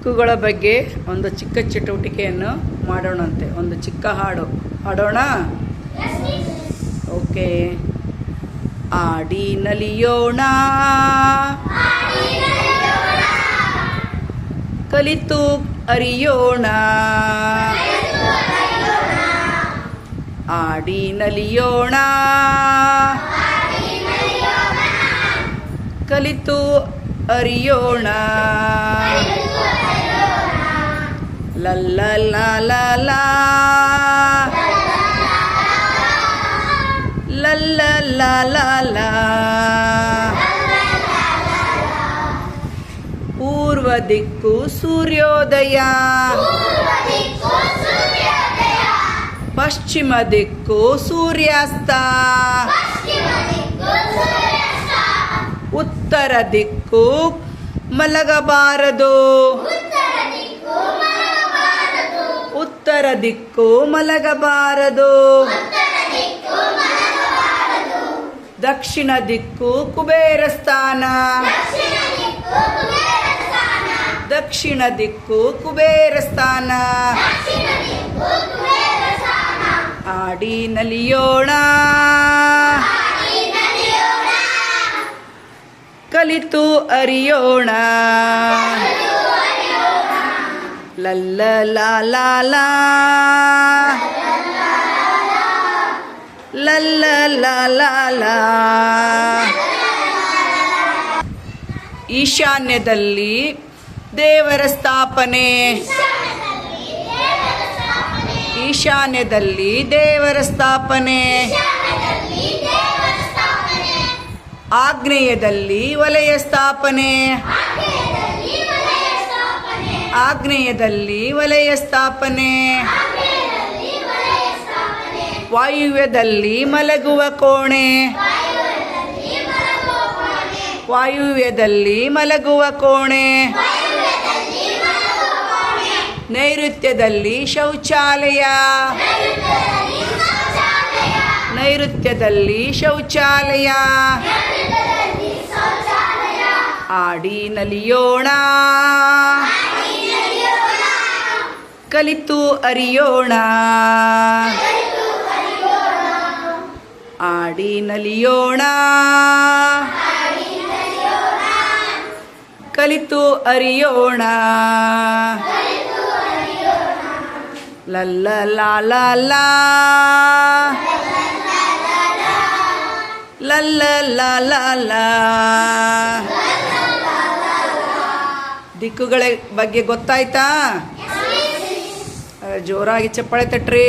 ದಿಕ್ಕುಗಳ ಬಗ್ಗೆ ಒಂದು ಚಿಕ್ಕ ಚಟುವಟಿಕೆಯನ್ನು ಮಾಡೋಣಂತೆ. ಒಂದು ಚಿಕ್ಕ ಹಾಡು ಹಾಡೋಣ. ಓಕೆ. ಆಡಿ ನಲಿಯೋಣ, ಕಲಿತು ಅರಿಯೋಣ. ಆಡಿ ನಲಿಯೋಣ, ಕಲಿತು ಅರಿಯೋಣ. ಲಲ್ಲ ಲಾಲ ಲಾ, ಲಲ್ಲ ಲಾಲ ಲಾ. ಪೂರ್ವ ದಿಕ್ಕು ಸೂರ್ಯೋದಯ, ಪಶ್ಚಿಮ ದಿಕ್ಕು ಸೂರ್ಯಾಸ್ತ. ಉತ್ತರ ದಿಕ್ಕು ಮಲಗಬಾರದು, ಉತ್ತರ ದಿಕ್ಕು ಮಲಗಬಾರದು. ದಕ್ಷಿಣ ದಿಕ್ಕು ಕುಬೇರ ಸ್ಥಾನ, ದಕ್ಷಿಣ ದಿಕ್ಕು ಕುಬೇರ ಸ್ಥಾನ. ಆಡಿ ನಲಿಯೋಣ, ಕಲಿತು ಅರಿಯೋಣ. ಲಲ್ಲ ಲಾಲ ಲಾ, ಲಲ್ಲ ಲಾಲ ಲಾ. ಈಶಾನ್ಯದಲ್ಲಿ ದೇವರ ಸ್ಥಾಪನೆ, ಈಶಾನ್ಯದಲ್ಲಿ ದೇವರ ಸ್ಥಾಪನೆ. ಆಗ್ನೇಯದಲ್ಲಿ ವಲಯ ಸ್ಥಾಪನೆ, ಆಗ್ನೇಯದಲ್ಲಿ ವಲಯ ಸ್ಥಾಪನೆ. ವಾಯುವ್ಯದಲ್ಲಿ ಮಲಗುವ ಕೋಣೆ, ವಾಯುವ್ಯದಲ್ಲಿ ಮಲಗುವ ಕೋಣೆ. ನೈಋತ್ಯದಲ್ಲಿ ಶೌಚಾಲಯ, ನೈಋತ್ಯದಲ್ಲಿ ಶೌಚಾಲಯ. ಆಡಿ ನಲಿಯೋಣ, ಕಲಿತು ಅರಿಯೋಣ. ಆಡಿ ನಲಿಯೋಣ, ಕಲಿತು ಅರಿಯೋಣ. ಲಲ್ಲ ಲಾಲ ಲಾ, ಲಲ್ಲ ಲಾಲ ಲಾ. ದಿಕ್ಕುಗಳ ಬಗ್ಗೆ ಗೊತ್ತಾಯ್ತಾ? ಜೋರಾಗಿ ಚಪ್ಪಾಳೆ ತಟ್ರಿ.